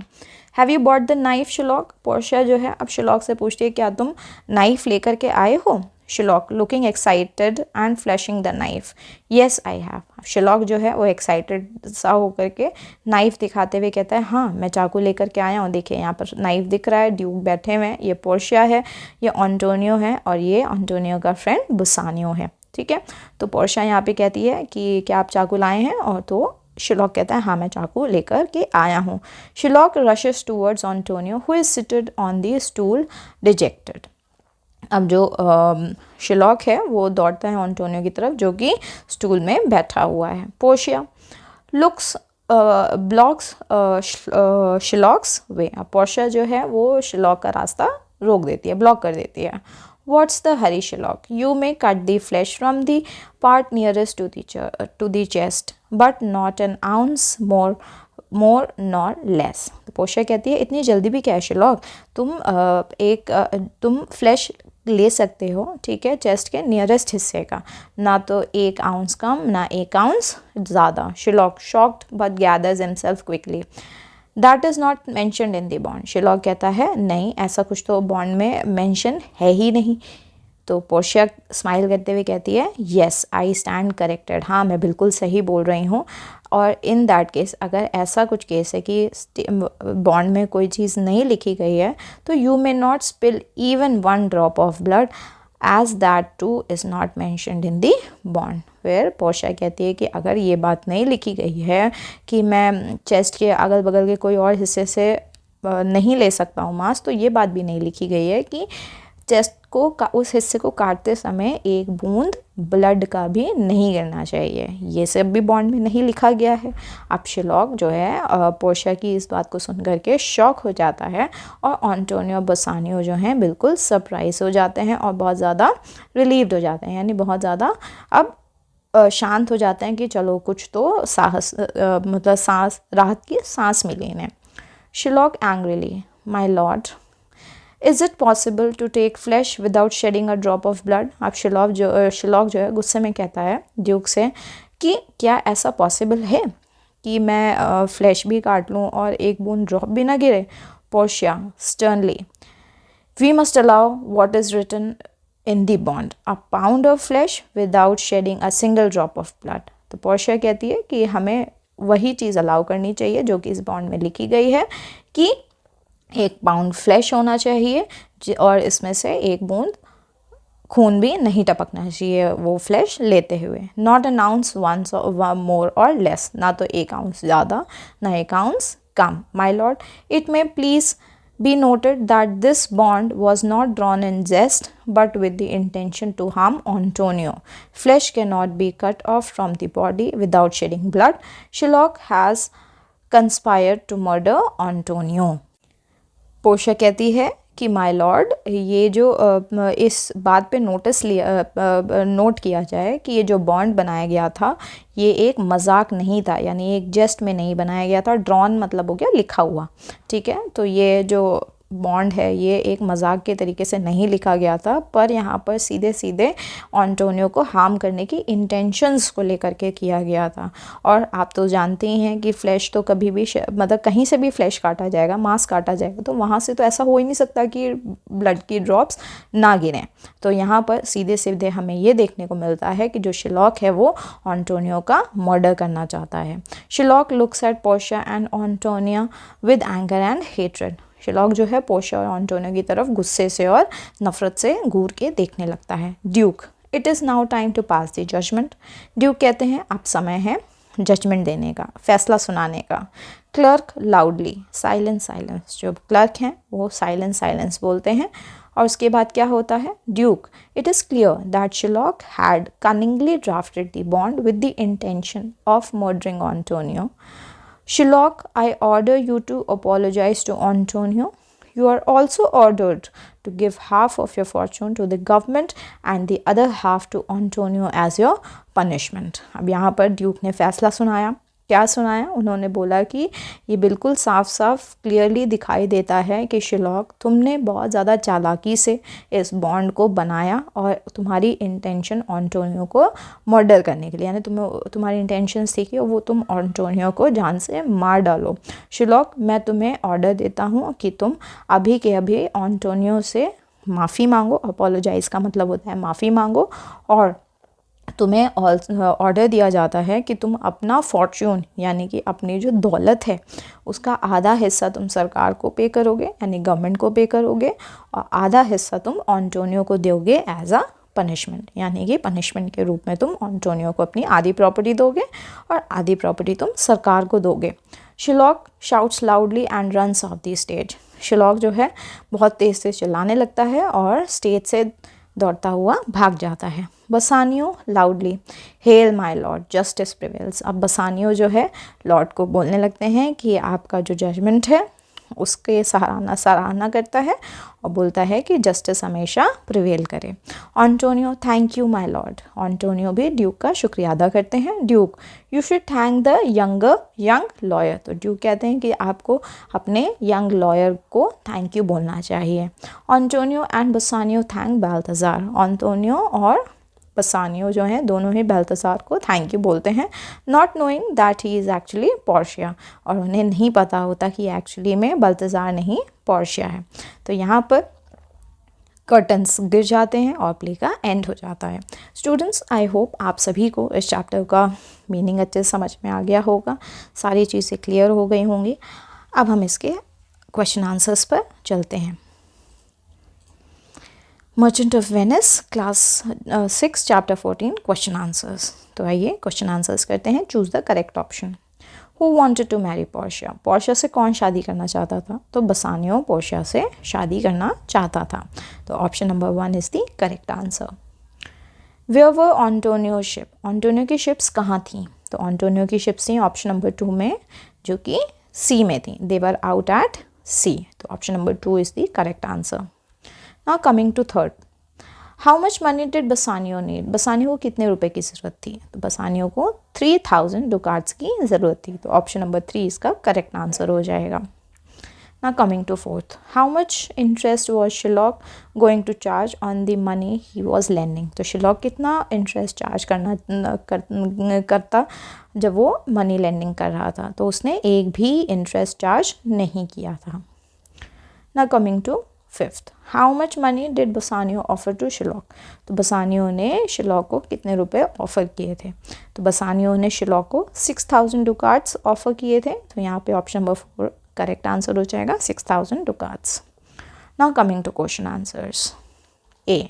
have you brought the knife Shylock. Portia जो है अब शिलॉक से पूछती है क्या तुम नाइफ लेकर के आए हो। Shylock looking excited and flashing the knife, yes I have. Shylock जो है वो एक्साइटेड सा होकर के नाइफ दिखाते हुए कहता है हाँ मैं चाकू लेकर के आया हूँ। देखिए यहाँ पर नाइफ दिख रहा है, ड्यूक बैठे हुए हैं, ये पोर्शिया है, ये एंटोनियो है और ये एंटोनियो का फ्रेंड बसानियो है। ठीक है, तो पोर्शिया यहाँ पे कहती है कि क्या आप चाकू लाए हैं, और तो शिलॉक कहता है हाँ मैं चाकू लेकर के आया हूँ। Shylock rushes towards Antonio who is seated on the stool dejected. अब जो शिलॉक है वो दौड़ता है एंटोनियो की तरफ जो कि स्टूल में बैठा हुआ है। पोर्शिया लुक्स ब्लॉक्स शिलॉक्स वे। अब पोर्शिया जो है वो शिलॉक का रास्ता रोक देती है, ब्लॉक कर देती है। What's the hurry, Sherlock? You may cut the flesh from the part nearest to the chest, but not an ounce more nor less. तो पोर्शिया कहती है इतनी जल्दी भी क्या है शिलॉक, तुम फ्लैश ले सकते हो, ठीक है, चेस्ट के नियरेस्ट हिस्से का, ना तो 1 आउंस कम ना 1 आउंस ज़्यादा। Shylock shocked but gathers himself quickly, that is not mentioned in the bond. Shylock कहता है नहीं ऐसा कुछ तो बॉन्ड में मेंशन है ही नहीं। तो पोर्शिया स्माइल करते हुए कहती है येस आई स्टैंड करेक्टेड, हाँ मैं बिल्कुल सही बोल रही हूँ। और इन दैट केस अगर ऐसा कुछ केस है कि बॉन्ड में कोई चीज़ नहीं लिखी गई है तो you may not spill even 1 drop of blood as that too is not mentioned in the bond. फिर पोर्शिया कहती है कि अगर ये बात नहीं लिखी गई है कि मैं चेस्ट के अगल बगल के कोई और हिस्से से नहीं ले सकता हूँ मांस, तो ये बात भी नहीं लिखी गई है कि चेस्ट को उस हिस्से को काटते समय 1 बूंद ब्लड का भी नहीं गिरना चाहिए। ये सब भी बॉन्ड में नहीं लिखा गया है। अब शिलॉक जो है पोर्शिया की इस बात को सुन करके शॉक हो जाता है और एंटोनियो बसानियो जो हैं बिल्कुल सरप्राइज हो जाते हैं और बहुत ज़्यादा रिलीव्ड हो जाते हैं, यानी बहुत ज़्यादा अब शांत हो जाते हैं कि चलो कुछ तो साहस मतलब सांस राहत की सांस मिली इन्हें। Shylock angrily, my lord is it possible to take flesh without shedding a drop of blood. अब शिलॉक जो है गुस्से में कहता है ड्यूक से कि क्या ऐसा पॉसिबल है कि मैं फ्लैश भी काट लूँ और 1 बूंद ड्रॉप भी ना गिरे। Portia sternly, we must allow what is written in the bond, a pound of flesh without shedding a single drop of blood। तो पोर्शिया कहती है कि हमें वही चीज़ अलाउ करनी चाहिए जो कि इस बॉन्ड में लिखी गई है कि 1 पाउंड फ्लैश होना चाहिए और इसमें से 1 बूंद खून भी नहीं टपकना चाहिए वो फ्लैश लेते हुए। Not an ounce once more और लेस, ना तो 1 आउंस ज़्यादा ना 1 आउंस कम। My lord it may please be noted that this bond was not drawn in jest but with the intention to harm Antonio. Flesh cannot be cut off from the body without shedding blood. Sherlock has conspired to murder Antonio. Portia कहती है कि my Lord, ये जो इस बात पे note किया जाए कि ये जो बॉन्ड बनाया गया था ये एक मजाक नहीं था, यानी एक जेस्ट में नहीं बनाया गया था। ड्रॉन मतलब हो गया लिखा हुआ, ठीक है। तो ये जो बॉन्ड है ये एक मजाक के तरीके से नहीं लिखा गया था, पर यहाँ पर सीधे सीधे एंटोनियो को हार्म करने की इंटेंशंस को लेकर के किया गया था। और आप तो जानते ही हैं कि फ्लैश तो कभी भी मतलब कहीं से भी फ्लैश काटा जाएगा, मांस काटा जाएगा, तो वहाँ से तो ऐसा हो ही नहीं सकता कि ब्लड की ड्रॉप्स ना गिरें। तो यहाँ पर सीधे सीधे हमें ये देखने को मिलता है कि जो शिलॉक है वो एंटोनियो का मर्डर करना चाहता है। Shylock looks at Portia and Antonia with anger and hatred. Shylock जो है पोर्शिया और एंटोनियो की तरफ गुस्से से और नफरत से घूर के देखने लगता है। Duke, it is now time to pass the judgement. Duke कहते हैं अब समय है जजमेंट देने का, फैसला सुनाने का। क्लर्क लाउडली, साइलेंस साइलेंस, जो क्लर्क हैं वो साइलेंस साइलेंस बोलते हैं। और उसके बाद क्या होता है? Duke, it is clear that Shylock had cunningly drafted the bond with the intention of murdering Antonio. Shylock, I order you to apologize to Antonio. You are also ordered to give half of your fortune to the government and the other half to Antonio as your punishment. अब यहाँ पर Duke ने फैसला सुनाया। क्या सुनाया? उन्होंने बोला कि ये बिल्कुल साफ साफ क्लियरली दिखाई देता है कि शिलॉक, तुमने बहुत ज़्यादा चालाकी से इस बॉन्ड को बनाया और तुम्हारी इंटेंशन एंटोनियो को मर्डर करने के लिए, यानी तुम्हारी इंटेंशंस थी कि वो तुम एंटोनियो को जान से मार डालो। शिलॉक, मैं तुम्हें ऑर्डर देता हूँ कि तुम अभी के अभी एंटोनियो से माफ़ी मांगो। अपोलोजाइज़ का मतलब होता है माफ़ी मांगो। और तुम्हें ऑर्डर दिया जाता है कि तुम अपना फॉर्च्यून, यानी कि अपनी जो दौलत है उसका आधा हिस्सा तुम सरकार को पे करोगे, यानी गवर्नमेंट को पे करोगे, और आधा हिस्सा तुम एंटोनियो को दोगे एज अ पनिशमेंट, यानी कि पनिशमेंट के रूप में तुम एंटोनियो को अपनी आधी प्रॉपर्टी दोगे और आधी प्रॉपर्टी तुम सरकार को दोगे। Shylock shouts loudly and runs off the stage. Shylock जो है बहुत तेज़ से चिल्लाने लगता है और स्टेज से दौड़ता हुआ भाग जाता है। Bassanio loudly, hail my lord, justice prevails. अब बसानियो जो है लॉर्ड को बोलने लगते हैं कि आपका जो जजमेंट है उसके सराहना करता है और बोलता है कि जस्टिस हमेशा प्रिवेल करे। Antonio, thank you my lord. Antonio भी ड्यूक का शुक्रिया अदा करते हैं। Duke, you should thank the young lawyer. तो ड्यूक कहते हैं कि आपको अपने यंग लॉयर को थैंक यू बोलना चाहिए। Antonio and Bassanio thank Balthazar. Antonio और बसानियो जो हैं दोनों ही बाल्थाजार को थैंक यू बोलते हैं, not knowing that he is actually Portia. और उन्हें नहीं पता होता कि एक्चुअली में बाल्थाजार नहीं पोर्शिया है। तो यहाँ पर कर्टन्स गिर जाते हैं और प्ले का एंड हो जाता है। स्टूडेंट्स, आई होप आप सभी को इस चैप्टर का मीनिंग अच्छे से समझ में आ गया होगा, सारी चीज़ें क्लियर हो गई होंगी। अब हम इसके क्वेश्चन आंसर्स पर चलते हैं। Merchant of Venice, class 6, chapter 14, question answers. तो आइए क्वेश्चन आंसर्स करते हैं। Choose the correct option. Who wanted to marry Portia? Portia से कौन शादी करना चाहता था? तो बसानियो पोर्शिया से शादी करना चाहता था। तो option number 1 is the correct answer. Where were Antonio ship? Antonio की शिप्स कहाँ थी? तो एंटोनियो की शिप्स थी ऑप्शन नंबर 2 में, जो कि सी में थी। दे वर आउट एट सी। तो option number 2 is the correct answer. Now coming to third, how much money did बसानियो need? बसानियो को कितने रुपए की ज़रूरत थी? तो बसानियो को 3000 डुकाट्स की ज़रूरत थी। तो ऑप्शन नंबर 3 इसका करेक्ट आंसर हो जाएगा। Now coming to fourth, how much interest was Shylock going to charge on the money he was lending? तो शिलॉक कितना इंटरेस्ट चार्ज करता जब वो मनी लेंडिंग कर रहा था? तो उसने एक भी इंटरेस्ट चार्ज नहीं किया था। Now coming to fifth, how much money did Bassanio offer to Shylock? तो बसानियो ने शिलॉक को कितने रुपए ऑफ़र किए थे? तो बसानियो ने शिलॉक को 6000 डुकाट्स ऑफ़र किए थे। तो यहाँ पे ऑप्शन नंबर 4 करेक्ट आंसर हो जाएगा, 6000 ducats. Now coming to question answers. A,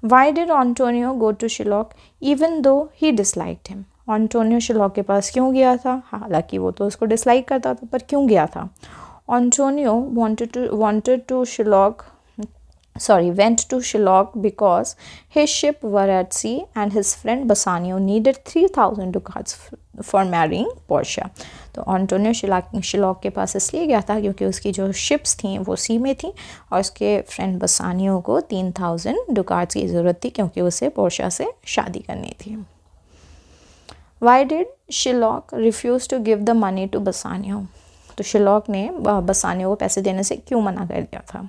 why did Antonio go to Shylock even though he disliked him? Antonio Shylock के पास क्यों गया था? हालांकि वो तो उसको डिसलाइक करता था, पर क्यों गया था? Antonio went to Shylock because his ship were at sea and his friend Bassanio needed 3000 ducats for marrying Portia. तो एंटोनियो शिलॉक के पास इसलिए गया था क्योंकि उसकी जो शिप्स थी वो सी में थी और उसके फ्रेंड बसानियो को 3000 डुकाट्स की ज़रूरत थी क्योंकि उसे पोर्शिया से शादी करनी थी। Why did Shylock refuse to give the money to Bassanio? तो शिलॉक ने बसानियो को पैसे देने से क्यों मना कर दिया था?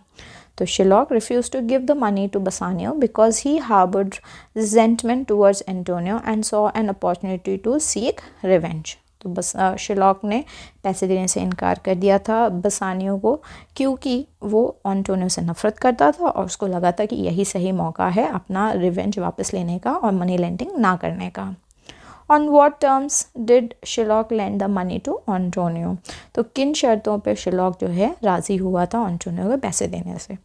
तो Shylock refuse to give the money to Bassanio because he harboured resentment towards Antonio and saw an opportunity to seek revenge. तो बस शिलॉक ने पैसे देने से इनकार कर दिया था बसानियो को क्योंकि वो एंटोनियो से नफ़रत करता था और उसको लगा था कि यही सही मौका है अपना रिवेंज वापस लेने का और मनी लेंडिंग ना करने का। On what terms did shellac lend the money to Antonio? तो किन शर्तों पे शिलॉक जो है राज़ी हुआ था एंटोनियो को पैसे देने से?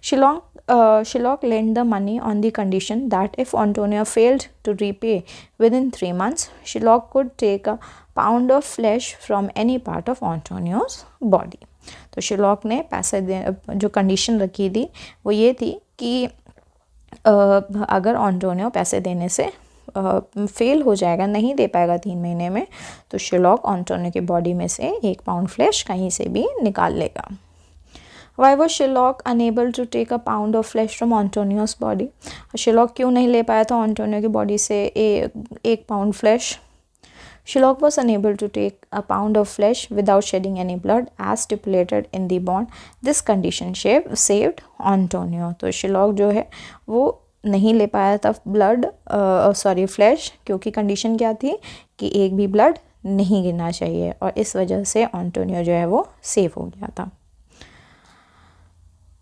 Shellac lent the money on the condition that if Antonio failed to repay within 3 months, Shiloh could take a pound of flesh from any part of Antonio's body. तो शिलॉक ने पैसे जो कंडीशन रखी थी वो ये थी कि अगर एंटोनियो पैसे देने से फेल हो जाएगा, नहीं दे पाएगा 3 महीने में, तो शिलॉक एंटोनियो की बॉडी में से 1 पाउंड फ्लैश कहीं से भी निकाल लेगा। Why was Shylock unable to take a pound of flesh from Antonio's body? Shylock क्यों नहीं ले पाया था एंटोनियो की बॉडी से 1 pound flesh? Shylock was unable to take a pound of flesh without shedding any blood as stipulated in the bond. This condition saved Antonio. तो Shylock जो है वो नहीं ले पाया था फ्लैश क्योंकि कंडीशन क्या थी कि एक भी ब्लड नहीं गिरना चाहिए और इस वजह से एंटोनियो जो है वो सेफ हो गया था।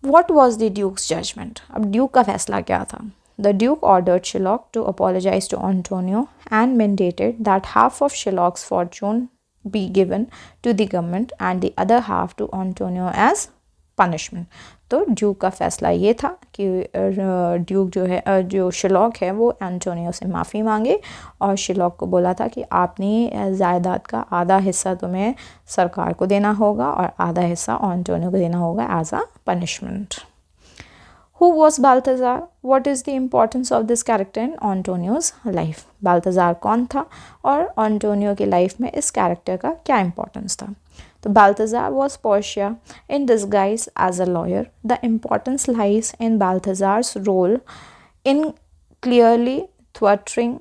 What was the Duke's judgment? अब ड्यूक का फैसला क्या था? The Duke ordered Shylock to apologize to Antonio and mandated that half of Shylock's fortune be given to the government and the other half to Antonio as punishment. तो Duke का फैसला ये था कि ड्यूक जो है जो शिलॉक है वो एंटोनियो से माफ़ी मांगे और शिलॉक को बोला था कि अपनी जायदाद का आधा हिस्सा तुम्हें सरकार को देना होगा और आधा हिस्सा एंटोनियो को देना होगा as a punishment. Who was Balthazar? What is the importance of this character in Antonio's life? बाल्तज़ार कौन था और एंटोनियो की लाइफ में इस कैरेक्टर का क्या इम्पोर्टेंस था? तो Balthazar was Portia in disguise as a lawyer. The importance lies in Balthazar's role in clearly thwarting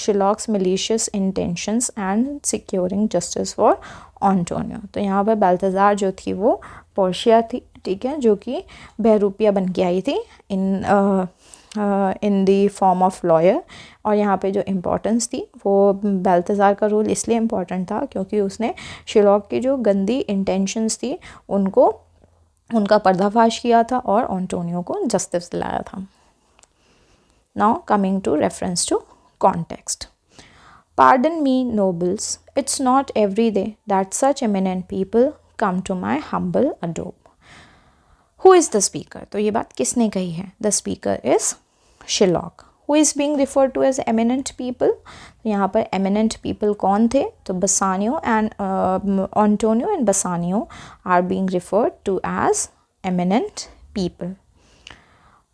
Shylock's malicious intentions and securing justice for Antonio. तो यहाँ पर बाल्तज़ार जो थी वो पोर्शिया थी, ठीक है, जो कि बहरूपिया बन के आई थी in the form of lawyer. और यहाँ पे जो इम्पोर्टेंस थी वो बाल्तज़ार का रोल इसलिए इम्पोर्टेंट था क्योंकि उसने शिलॉक की जो गंदी इंटेंशंस थी उनका पर्दाफाश किया था और एंटोनियो को जस्टिस दिलाया था। Now coming to reference to context. Pardon me, nobles, it's not every day that such eminent people come to my humble abode. Who is the speaker? तो ये बात किसने कही है? The speaker is Shylock. Who is being referred to as eminent people? तो यहाँ पर eminent people कौन थे? तो Bassanio and Antonio and Bassanio are being referred to as eminent people.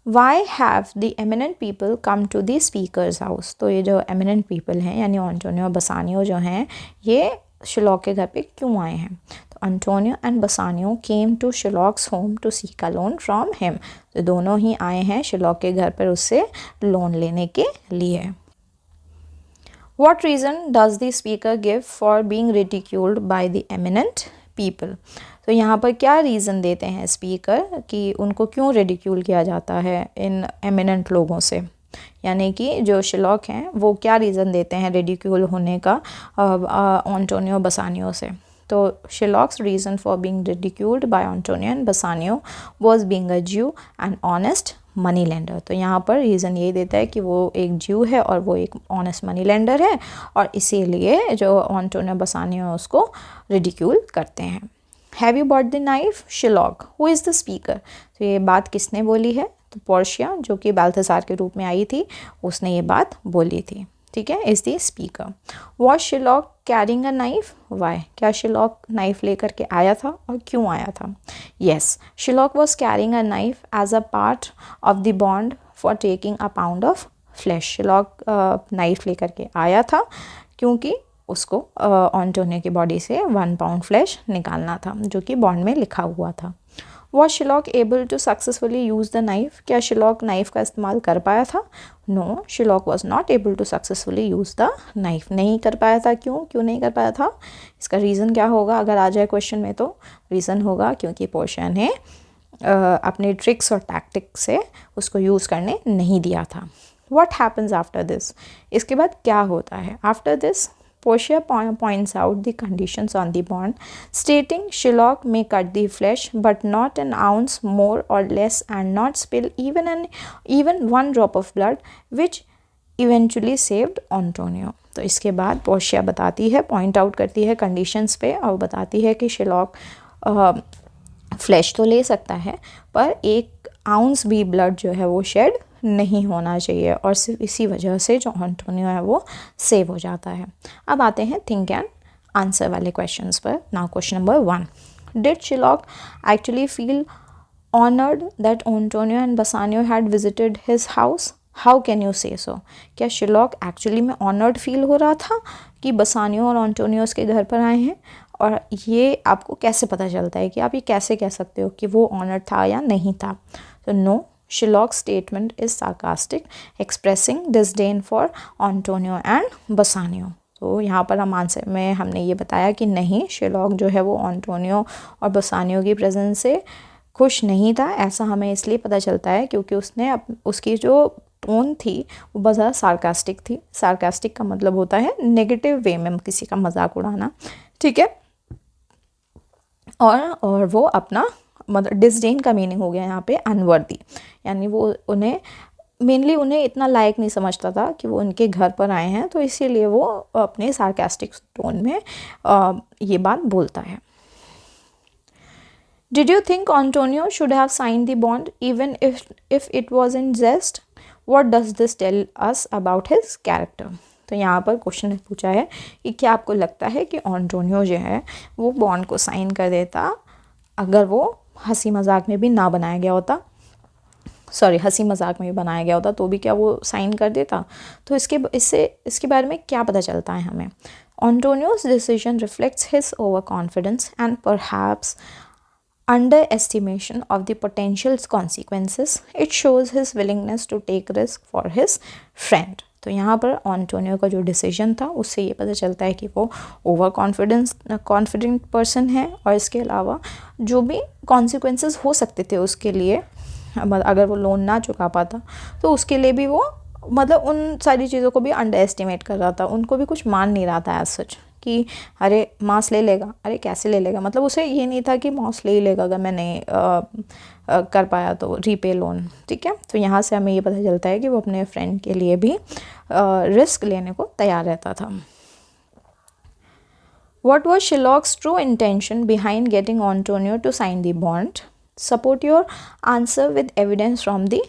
Why have the eminent people come to the speaker's house? तो ये जो eminent people हैं यानी एंटोनियो और बसानियो जो हैं ये शिलॉक के घर पे क्यों आए हैं? तो Antonio and Bassanio came to Shylock's home to seek a loan from him. तो दोनों ही आए हैं शिलॉक के घर पर उससे लोन लेने के लिए। What reason does the speaker give for being ridiculed by the eminent people? तो यहाँ पर क्या रीज़न देते हैं स्पीकर कि उनको क्यों रिडिक्यूल किया जाता है इन एमिनेंट लोगों से, यानी कि जो शिलॉक हैं वो क्या रीज़न देते हैं रिडिक्यूल होने का एंटोनियो बसानियो से? तो Shylock's reason for being ridiculed by Antonio and Bassanio was being a Jew and honest money lender. तो यहाँ पर रीज़न ये देता है कि वो एक ज्यू है और वो एक ऑनेस्ट मनी लेंडर है और इसीलिए जो एंटोनियो बसानियो उसको रिडिक्यूल करते हैं। Have you brought the knife? Shylock. Who is the speaker? तो ये बात किसने बोली है? तो पोर्शिया जो कि बाल्थासार के रूप में आई थी उसने ये बात बोली थी, ठीक है, is the speaker. Was Shylock carrying a knife? Why? क्या शिलॉक नाइफ लेकर के आया था और क्यों आया था? Yes, Shylock was carrying a knife as a part of the bond for taking a pound of flesh. Shylock knife लेकर के आया था क्योंकि उसको एंटोनियो की बॉडी से 1 पाउंड फ्लैश निकालना था, जो कि बॉन्ड में लिखा हुआ था। Was Shylock able to successfully use the knife? क्या शिलॉक नाइफ का इस्तेमाल कर पाया था? No, Shylock was not able to successfully use the knife. नहीं कर पाया था। क्यों नहीं कर पाया था? इसका रीज़न क्या होगा अगर आ जाए क्वेश्चन में? तो रीज़न होगा क्योंकि पोर्शिया ने अपने ट्रिक्स और टैक्टिक से उसको यूज़ करने नहीं दिया था। What happens after this? इसके बाद क्या होता है? After this Portia points out the conditions on the bond, stating Shylock may cut the flesh but not an ounce more or less and not spill even 1 drop of blood, which eventually saved Antonio. तो इसके बाद Portia बताती है, point out करती है conditions पे और बताती है कि शिलॉक फ्लैश तो ले सकता है पर 1 आउंस भी ब्लड जो है वो शेड नहीं होना चाहिए, और सिर्फ इसी वजह से जो एंटोनियो है वो सेव हो जाता है। अब आते हैं थिंक एंड आंसर वाले क्वेश्चंस पर। Now question number 1, did Shylock actually feel honoured that Antonio and Bassanio had visited his house? How can you say so? क्या शिलॉक एक्चुअली में ऑनर्ड फील हो रहा था कि बसानियो और एंटोनियो उसके घर पर आए हैं? और ये आपको कैसे पता चलता है कि आप ये कैसे कह सकते हो कि वो ऑनर्ड था या नहीं था? तो no, Shylock's statement is sarcastic, expressing disdain for Antonio and Bassanio. तो यहाँ पर हम आंसर में हमने ये बताया कि नहीं, शिलॉक जो है वो एंटोनियो और बसानियो की प्रेजेंस से खुश नहीं था। ऐसा हमें इसलिए पता चलता है क्योंकि उसकी जो टोन थी वो बहुत ज़्यादा सार्कास्टिक थी। सार्कास्टिक का मतलब होता है नेगेटिव वे में किसी का मजाक उड़ाना, ठीक है। और वो अपना मतलब डिसडेन का मीनिंग हो गया यहाँ पे अनवर्दी, यानी वो उन्हें इतना लायक नहीं समझता था कि वो उनके घर पर आए हैं, तो इसीलिए वो अपने सार्कास्टिक टोन में ये बात बोलता है। Did you think Antonio should have sign the bond even if it was in jest? What does this tell us about his character? तो यहाँ पर क्वेश्चन पूछा है कि क्या आपको लगता है कि एंटोनियो जो है वो बॉन्ड को साइन कर देता अगर वो हंसी मजाक में भी ना बनाया गया होता, हंसी मजाक में भी बनाया गया होता तो भी क्या वो साइन कर देता? तो इसके बारे में क्या पता चलता है हमें? एंटोनियो's decision reflects his overconfidence and perhaps underestimation of the potential consequences. It shows his willingness to take risk for his friend. तो यहाँ पर एंटोनियो का जो डिसीजन था उससे ये पता चलता है कि वो ओवर कॉन्फिडेंट पर्सन है, और इसके अलावा जो भी कॉन्सिक्वेंसेस हो सकते थे उसके लिए, अगर वो लोन ना चुका पाता तो उसके लिए भी वो मतलब उन सारी चीज़ों को भी अंडर एस्टिमेट कर रहा था, उनको भी कुछ मान नहीं रहा था एज सच कि अरे मास ले लेगा, अरे कैसे ले लेगा, मतलब उसे ये नहीं था कि मास ले ही लेगा अगर मैं नहीं कर पाया तो रीपे लोन, ठीक है। तो यहाँ से हमें ये पता चलता है कि वो अपने फ्रेंड के लिए भी रिस्क लेने को तैयार रहता था। What was Shylock's true intention behind getting Antonio to sign the bond? Support your answer with evidence from the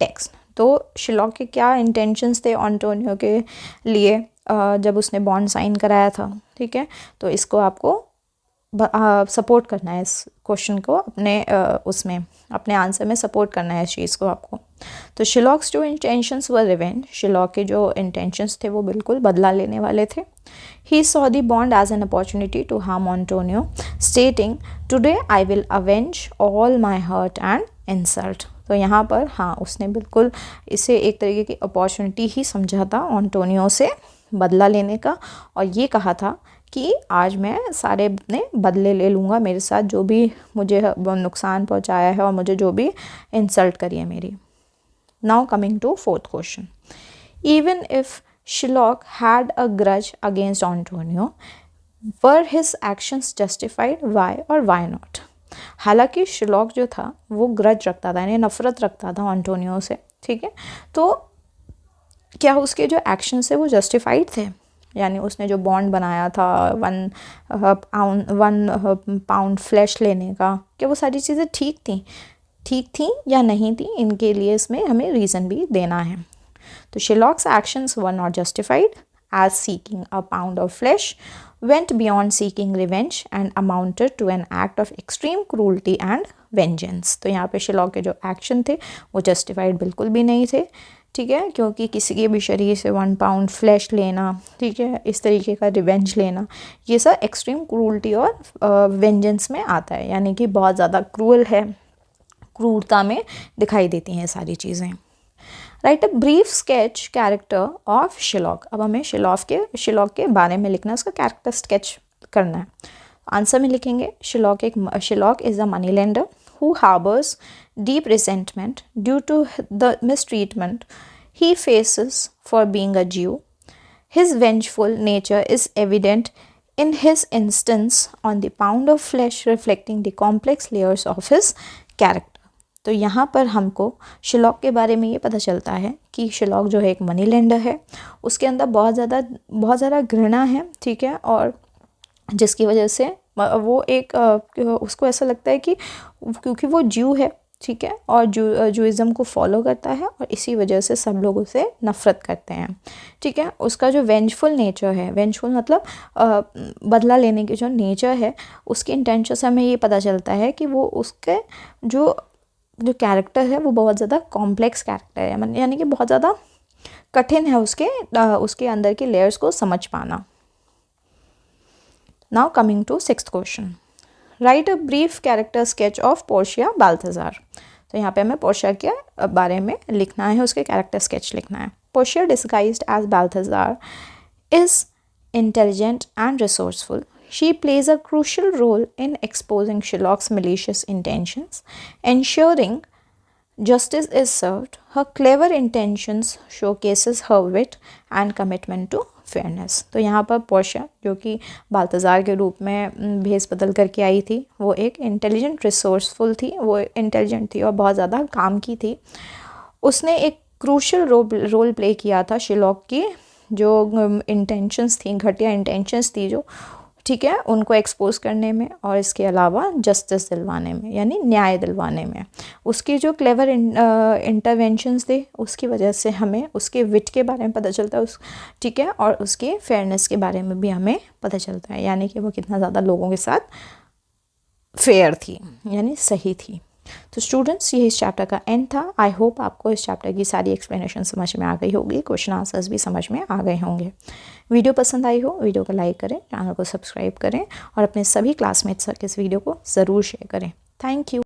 text. तो शिलॉक के क्या इंटेंशंस थे एंटोनियो के लिए जब उसने बॉन्ड साइन कराया था, ठीक है। तो इसको आपको सपोर्ट करना है, इस क्वेश्चन को अपने आंसर में सपोर्ट करना है इस चीज़ को आपको। तो शिलॉक्स जो इंटेंशंस वर रिवेंज, शिलॉक के जो इंटेंशंस थे वो बिल्कुल बदला लेने वाले थे। He saw the bond as an opportunity to harm Antonio, stating, "Today I will avenge all my hurt and insult." तो यहाँ पर हाँ, उसने बिल्कुल इसे एक तरीके की अपॉर्चुनिटी ही समझा था एंटोनियो से बदला लेने का, और ये कहा था कि आज मैं सारे अपने बदले ले लूँगा, मेरे साथ जो भी मुझे नुकसान पहुँचाया है और मुझे जो भी इंसल्ट करी है मेरी। नाउ कमिंग टू 4th क्वेश्चन, इवन इफ Shylock had a grudge against Antonio, were his actions justified? Why or why not? हालांकि शिलॉक जो था वो ग्रज रखता था, यानी नफरत रखता था एंटोनियो से, ठीक है। तो क्या उसके जो एक्शन थे वो जस्टिफाइड थे? यानी उसने जो बॉन्ड बनाया था 1 पाउंड फ्लैश लेने का, क्या वो सारी चीज़ें ठीक थी या नहीं थी? इनके लिए इसमें हमें रीज़न भी देना है। तो Shylock's actions were not justified, as seeking a pound of flesh went beyond seeking revenge and amounted to an act of extreme cruelty and vengeance. तो यहाँ पे शिलॉक के जो एक्शन थे वो जस्टिफाइड बिल्कुल भी नहीं थे, ठीक है, क्योंकि किसी के भी शरीर से 1 पाउंड फ्लैश लेना, ठीक है, इस तरीके का रिवेंज लेना, ये सब एक्सट्रीम क्रूरटी और वेंजेंस में आता है, यानी कि बहुत ज़्यादा क्रूअल है, क्रूरता में दिखाई देती हैं सारी चीज़ें। Write a brief sketch character of Shylock. अब हमें शिलॉक के बारे में लिखना है, उसका कैरेक्टर स्केच करना है। आंसर में लिखेंगे Shylock is a money lender who harbors deep resentment due to the mistreatment he faces for being a Jew. His vengeful nature is evident in his insistence on the pound of flesh, reflecting the complex layers of his character. तो यहाँ पर हमको shellac के बारे में ये पता चलता है कि शिलॉक जो है एक मनी लेंडर है, उसके अंदर बहुत ज़्यादा घृणा है, ठीक है, और जिसकी वजह से वो एक उसको ऐसा लगता है कि क्योंकि वो ज्यू है, ठीक है, और जूइज़म को फॉलो करता है और इसी वजह से सब लोग उसे नफ़रत करते हैं, ठीक है। उसका जो वेंजफुल नेचर है, वेंजफुल मतलब बदला लेने की जो नेचर है, उसके इंटेंशन से हमें ये पता चलता है कि वो उसके जो कैरेक्टर है वो बहुत ज़्यादा कॉम्प्लेक्स कैरेक्टर है, यानी कि बहुत ज़्यादा कठिन है उसके अंदर के लेयर्स को समझ पाना। Now coming to 6th question. Write a brief character sketch of Portia Balthazar. तो यहाँ पे हमें पोर्शिया के बारे में लिखना है, उसके कैरेक्टर स्केच लिखना है। Portia disguised as Balthazar is intelligent and resourceful. She plays a crucial role in exposing Shylock's malicious intentions, ensuring justice is served. Her clever intentions showcases her wit and commitment to fairness. तो यहाँ पर Portia जो कि बाल्तज़ार के रूप में भेस बदल करके आई थी, वो एक इंटेलिजेंट रिसोर्सफुल थी, वो इंटेलिजेंट थी और बहुत ज़्यादा काम की थी। उसने एक क्रूशल रोल प्ले किया था शिलॉक की जो इंटेंशंस थी, घटिया इंटेंशंस थी जो, ठीक है, उनको एक्सपोज करने में और इसके अलावा जस्टिस दिलवाने में, यानी न्याय दिलवाने में। उसकी जो क्लेवर इंटरवेंशंस थे, उसकी वजह से हमें उसके विट के बारे में पता चलता है, ठीक है, और उसके फेयरनेस के बारे में भी हमें पता चलता है, यानी कि वो कितना ज़्यादा लोगों के साथ फेयर थी, यानी सही थी। तो स्टूडेंट्स, ये इस चैप्टर का एंड था। आई होप आपको इस चैप्टर की सारी एक्सप्लेनेशन समझ में आ गई होगी, क्वेश्चन आंसर्स भी समझ में आ गए होंगे। वीडियो पसंद आई हो, वीडियो को लाइक करें, चैनल को सब्सक्राइब करें और अपने सभी क्लासमेट्स के इस वीडियो को ज़रूर शेयर करें। Thank you.